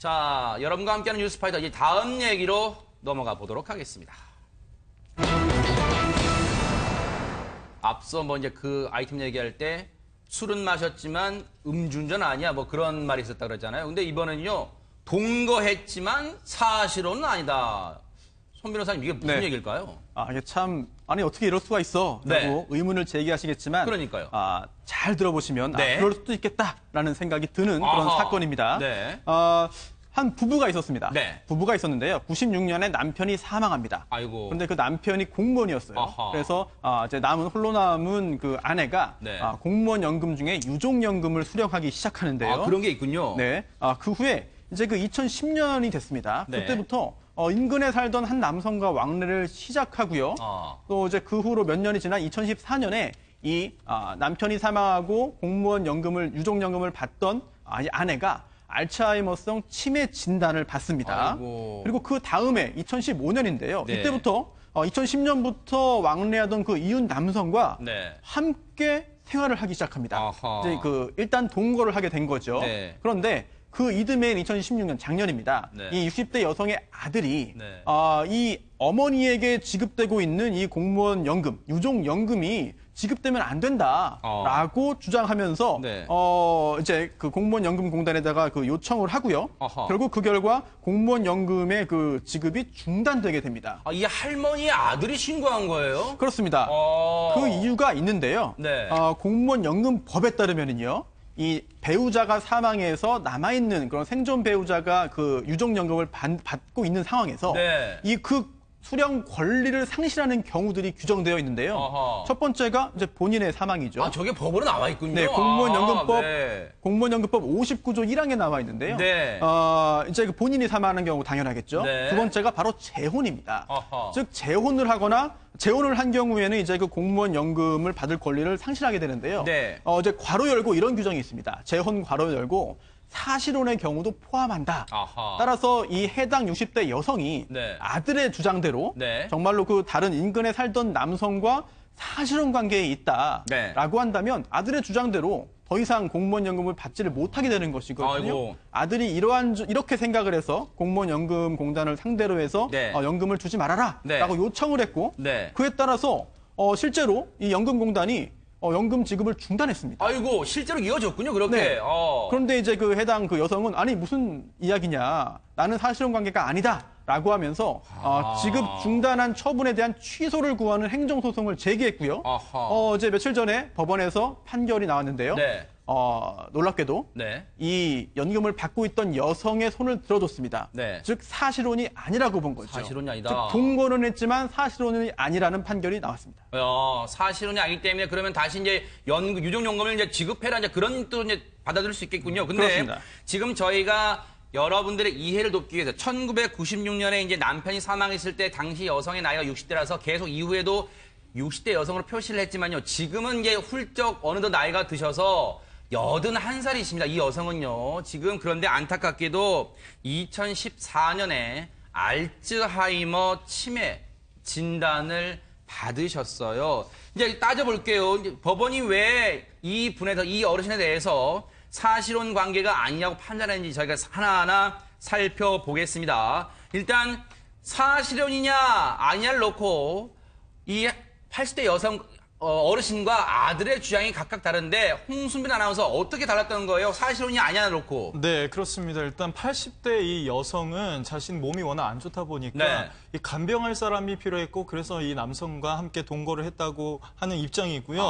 자, 여러분과 함께하는 뉴스파이터 이제 다음 얘기로 넘어가 보도록 하겠습니다. 앞서 이제 그 아이템 얘기할 때 술은 마셨지만 음주운전 아니야 뭐 그런 말이 있었다 그러잖아요. 근데 이번엔요 동거했지만 사실은 아니다. 손 변호사님 이게 무슨 얘기일까요? 이게 참 아니 어떻게 이럴 수가 있어? 라고 의문을 제기하시겠지만 그러니까요. 잘 들어보시면 네. 그럴 수도 있겠다라는 생각이 드는 그런 사건입니다. 네. 한 부부가 있었습니다. 네. 부부가 있었는데요. 96년에 남편이 사망합니다. 아이고. 그런데 그 남편이 공무원이었어요. 그래서 이제 홀로 남은 그 아내가 공무원 연금 중에 유족연금을 수령하기 시작하는데요. 그런 게 있군요. 네. 그 후에 이제 그 2010년이 됐습니다. 네. 그때부터 인근에 살던 한 남성과 왕래를 시작하고요. 또 이제 그 후로 몇 년이 지난 2014년에 이 남편이 사망하고 공무원 연금을 유족연금을 받던 이 아내가 알츠하이머성 치매 진단을 받습니다. 아이고. 그리고 그 다음에 2015년인데요. 네. 이때부터 2010년부터 왕래하던 그 이웃 남성과 네. 함께 생활을 하기 시작합니다. 이제 일단 동거를 하게 된 거죠. 네. 그런데 그 이듬해인 2016년 작년입니다. 네. 이 60대 여성의 아들이 네. 이 어머니에게 지급되고 있는 이 공무원 연금, 유족 연금이 지급되면 안 된다라고 주장하면서 네. 이제 그 공무원 연금 공단에다가 그 요청을 하고요. 어허. 결국 그 결과 공무원 연금의 그 지급이 중단되게 됩니다. 이 할머니의 아들이 신고한 거예요? 그렇습니다. 그 이유가 있는데요. 네. 공무원 연금법에 따르면은요. 이 배우자가 사망해서 남아있는 그런 생존 배우자가 그 유족연금을 받고 있는 상황에서 네. 그 수령 권리를 상실하는 경우들이 규정되어 있는데요. 첫 번째가 이제 본인의 사망이죠. 저게 법으로 나와 있군요. 네, 네. 공무원연금법 59조 1항에 나와 있는데요. 네. 이제 그 본인이 사망하는 경우 당연하겠죠. 네. 두 번째가 바로 재혼입니다. 즉 재혼을 하거나 재혼을 한 경우에는 이제 그 공무원 연금을 받을 권리를 상실하게 되는데요. 네. 이제 괄호 열고 이런 규정이 있습니다. 재혼 괄호 열고 사실혼의 경우도 포함한다. 따라서 이 해당 60대 여성이 네. 아들의 주장대로 네. 정말로 그 다른 인근에 살던 남성과 사실혼 관계에 있다라고 네. 한다면 아들의 주장대로 더 이상 공무원 연금을 받지를 못하게 되는 것이거든요. 아이고. 아들이 이렇게 생각을 해서 공무원 연금 공단을 상대로 해서 네. 연금을 주지 말아라라고 네. 요청을 했고 네. 그에 따라서 실제로 이 연금 공단이 연금 지급을 중단했습니다. 아이고, 실제로 이어졌군요, 그렇게. 네. 그런데 이제 그 해당 그 여성은 아니 무슨 이야기냐, 나는 사실혼 관계가 아니다라고 하면서 지급 중단한 처분에 대한 취소를 구하는 행정소송을 제기했고요. 이제 며칠 전에 법원에서 판결이 나왔는데요. 네. 놀랍게도 네. 이 연금을 받고 있던 여성의 손을 들어줬습니다. 네. 즉 사실혼이 아니라고 본 거죠. 사실혼이 아니다. 즉 동거는 했지만 사실혼이 아니라는 판결이 나왔습니다. 사실혼이 아니기 때문에 그러면 다시 이제 유족연금을 이제 지급해라 이제 그런 또 이제 받아들일 수 있겠군요. 근데 그렇습니다. 지금 저희가 여러분들의 이해를 돕기 위해서 1996년에 이제 남편이 사망했을 때 당시 여성의 나이가 60대라서 계속 이후에도 60대 여성으로 표시를 했지만요. 지금은 이제 훌쩍 어느덧 나이가 드셔서 81살이십니다. 이 여성은요. 지금 그런데 안타깝게도 2014년에 알츠하이머 치매 진단을 받으셨어요. 이제 따져볼게요. 이제 법원이 왜 이 어르신에 대해서 사실혼 관계가 아니냐고 판단했는지 저희가 하나하나 살펴보겠습니다. 일단 사실혼이냐 아니냐를 놓고 이 80대 여성 어르신과 아들의 주장이 각각 다른데 홍순빈 아나운서 어떻게 달랐던 거예요? 사실혼이 아니냐 놓고. 네, 그렇습니다. 일단 80대 이 여성은 자신 몸이 워낙 안 좋다 보니까 네. 이 간병할 사람이 필요했고 그래서 이 남성과 함께 동거를 했다고 하는 입장이고요.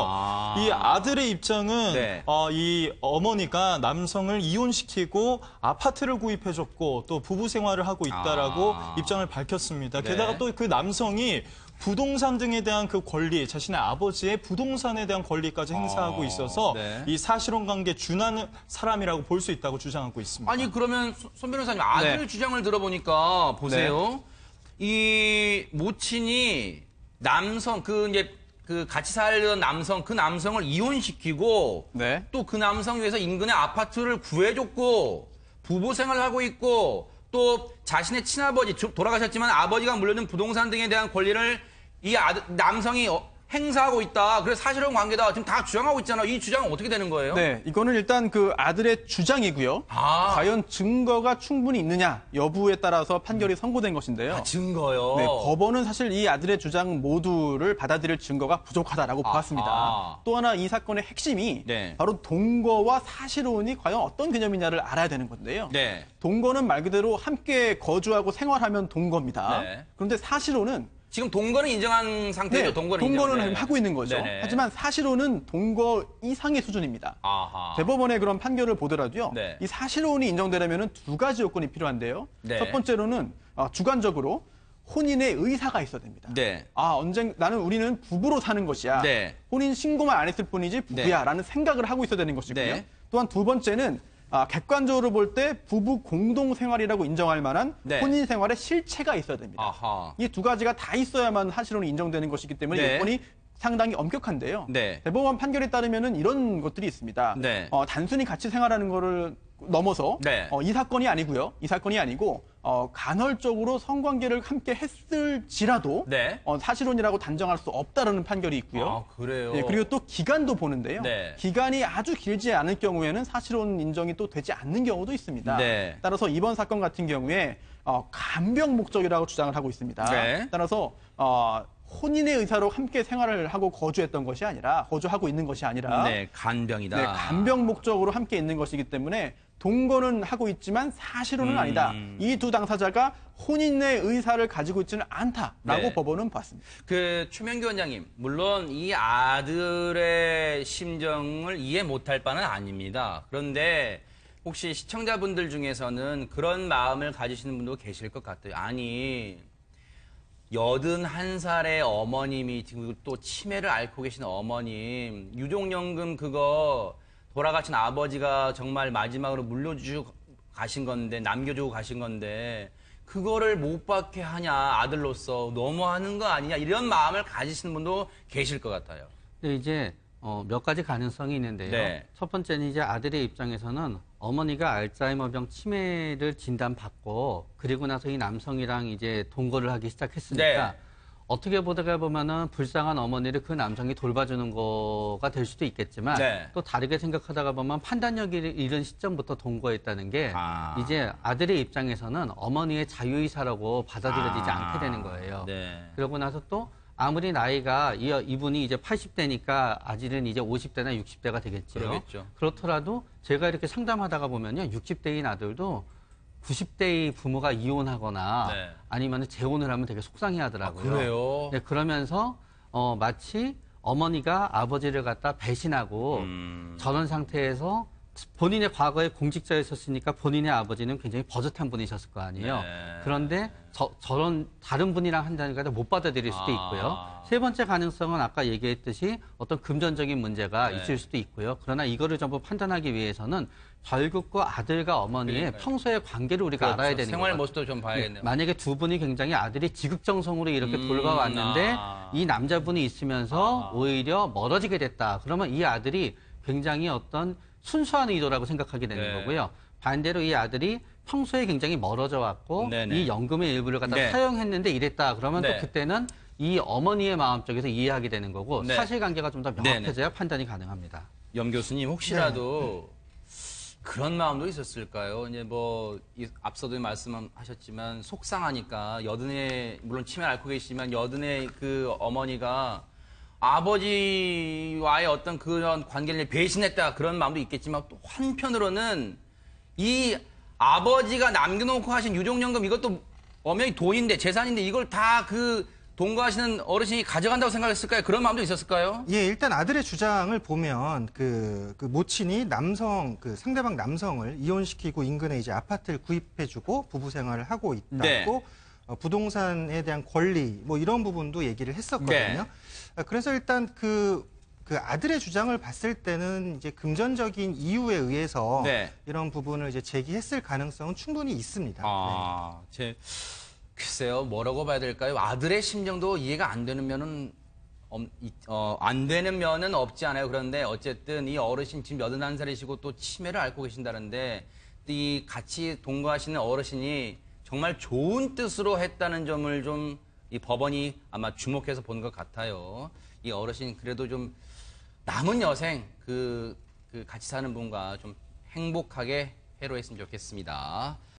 이 아들의 입장은 네. 이 어머니가 남성을 이혼시키고 아파트를 구입해줬고 또 부부 생활을 하고 있다라고 입장을 밝혔습니다. 네. 게다가 또 그 남성이 부동산 등에 대한 그 권리, 자신의 아버지의 부동산에 대한 권리까지 행사하고 있어서 네. 이 사실혼 관계에 준하는 사람이라고 볼 수 있다고 주장하고 있습니다. 아니 그러면 손 변호사님 아들 네. 주장을 들어보니까 보세요. 이 모친이 남성 그 같이 살던 남성 그 남성을 이혼시키고 네. 또 그 남성 위해서 인근에 아파트를 구해줬고 부부 생활을 하고 있고 또 자신의 친아버지 돌아가셨지만 아버지가 물려준 부동산 등에 대한 권리를 이 남성이 행사하고 있다. 그래서 사실혼 관계다. 지금 다 주장하고 있잖아요. 이 주장은 어떻게 되는 거예요? 네, 이거는 일단 그 아들의 주장이고요. 과연 증거가 충분히 있느냐 여부에 따라서 판결이 선고된 것인데요. 증거요? 네, 법원은 사실 이 아들의 주장 모두를 받아들일 증거가 부족하다라고 보았습니다. 또 하나 이 사건의 핵심이 네. 바로 동거와 사실혼이 과연 어떤 개념이냐를 알아야 되는 건데요. 네. 동거는 말 그대로 함께 거주하고 생활하면 동거입니다. 네. 그런데 사실혼은 지금 동거는 인정한 상태죠. 네, 동거는 동거는 하고 있는 거죠. 네네. 하지만 사실혼은 동거 이상의 수준입니다. 아하. 대법원의 그런 판결을 보더라도요. 네. 이 사실혼이 인정되려면 두 가지 요건이 필요한데요. 네. 첫 번째로는 주관적으로 혼인의 의사가 있어야 됩니다. 네. 우리는 부부로 사는 것이야. 네. 혼인 신고만 안 했을 뿐이지 부부야라는 생각을 하고 있어야 되는 것이고요. 네. 또한 두 번째는 객관적으로 볼 때 부부 공동 생활이라고 인정할 만한 네. 혼인 생활의 실체가 있어야 됩니다. 아하. 이 두 가지가 다 있어야만 사실혼이 인정되는 것이기 때문에 네. 요건이 상당히 엄격한데요. 네. 대법원 판결에 따르면은 이런 것들이 있습니다. 네. 단순히 같이 생활하는 거를 넘어서 네. 이 사건이 아니고요. 이 사건이 아니고 간헐적으로 성관계를 함께 했을지라도 네. 사실혼이라고 단정할 수 없다라는 판결이 있고요. 아, 그래요? 예, 그리고 또 기간도 보는데요. 네. 기간이 아주 길지 않을 경우에는 사실혼 인정이 또 되지 않는 경우도 있습니다. 네. 따라서 이번 사건 같은 경우에 간병 목적이라고 주장을 하고 있습니다. 네. 따라서 혼인의 의사로 함께 생활을 하고 거주했던 것이 아니라 거주하고 있는 것이 아니라 네, 간병이다. 네, 간병 목적으로 함께 있는 것이기 때문에 동거는 하고 있지만 사실혼은 아니다. 이 두 당사자가 혼인의 의사를 가지고 있지는 않다라고 네. 법원은 봤습니다. 그 최명규 원장님, 물론 이 아들의 심정을 이해 못할 바는 아닙니다. 그런데 혹시 시청자분들 중에서는 그런 마음을 가지시는 분도 계실 것 같아요. 아니, 81살의 어머님이 지금 또 치매를 앓고 계신 어머님, 유족연금 그거 돌아가신 아버지가 정말 마지막으로 물려주고 가신 건데, 남겨주고 가신 건데, 그거를 못 받게 하냐, 아들로서 너무하는 거 아니냐, 이런 마음을 가지시는 분도 계실 것 같아요. 근데 이제 몇 가지 가능성이 있는데요. 네. 첫 번째는 이제 아들의 입장에서는 어머니가 알츠하이머병 치매를 진단받고 그리고 나서 이 남성이랑 이제 동거를 하기 시작했으니까 네. 어떻게 보다가 보면은 불쌍한 어머니를 그 남성이 돌봐주는 거가 될 수도 있겠지만 네. 또 다르게 생각하다가 보면 판단력이 이른 시점부터 동거했다는 게 이제 아들의 입장에서는 어머니의 자유의사라고 받아들여지지 않게 되는 거예요. 네. 그러고 나서 또 아무리 나이가 이분이 이제 80대니까 아직은 이제 50대나 60대가 되겠죠. 그러겠죠. 그렇더라도 제가 이렇게 상담하다가 보면요. 60대인 아들도 90대의 부모가 이혼하거나 네. 아니면 재혼을 하면 되게 속상해 하더라고요. 그래요? 네, 그러면서 마치 어머니가 아버지를 갖다 배신하고 저런 상태에서 본인의 과거에 공직자였었으니까 본인의 아버지는 굉장히 버젓한 분이셨을 거 아니에요. 네. 그런데 저런 다른 분이랑 한다니까 못 받아들일 수도 있고요. 세 번째 가능성은 아까 얘기했듯이 어떤 금전적인 문제가 네. 있을 수도 있고요. 그러나 이거를 전부 판단하기 위해서는 결국 그 아들과 어머니의 그러니까요. 평소의 관계를 우리가 그렇죠. 알아야 되는 생활 거예요. 모습도 좀 봐야겠네요. 만약에 두 분이 굉장히 아들이 지극정성으로 이렇게 돌봐왔는데 이 남자분이 있으면서 오히려 멀어지게 됐다. 그러면 이 아들이 굉장히 어떤 순수한 의도라고 생각하게 되는 네. 거고요. 반대로 이 아들이 평소에 굉장히 멀어져 왔고 네네. 이 연금의 일부를 갖다 네. 사용했는데 이랬다. 그러면 네. 또 그때는 이 어머니의 마음 쪽에서 이해하게 되는 거고 네. 사실관계가 좀 더 명확해져야 판단이 가능합니다. 염 교수님 혹시라도 그런 마음도 있었을까요? 이제 앞서도 말씀하셨지만 속상하니까 여든의 물론 치매를 앓고 계시지만 여든의 그 어머니가 아버지와의 어떤 그런 관계를 배신했다 그런 마음도 있겠지만 또 한편으로는 이 아버지가 남겨놓고 하신 유족연금 이것도 엄연히 돈인데 재산인데 이걸 다 그 동거하시는 어르신이 가져간다고 생각했을까요? 그런 마음도 있었을까요? 예, 일단 아들의 주장을 보면 그 모친이 상대방 남성을 이혼시키고 인근에 이제 아파트를 구입해주고 부부 생활을 하고 있다고 네. 부동산에 대한 권리 이런 부분도 얘기를 했었거든요. 네. 그래서 일단 그 아들의 주장을 봤을 때는 이제 금전적인 이유에 의해서 네. 이런 부분을 이제 제기했을 가능성은 충분히 있습니다. 글쎄요, 뭐라고 봐야 될까요? 아들의 심정도 이해가 안 되는 면은 안 되는 면은 없지 않아요. 그런데 어쨌든 이 어르신 지금 81살이시고 또 치매를 앓고 계신다는데 이 같이 동거하시는 어르신이 정말 좋은 뜻으로 했다는 점을 좀 이 법원이 아마 주목해서 보는 것 같아요. 이 어르신 그래도 좀 남은 여생 같이 사는 분과 좀 행복하게 해로했으면 좋겠습니다.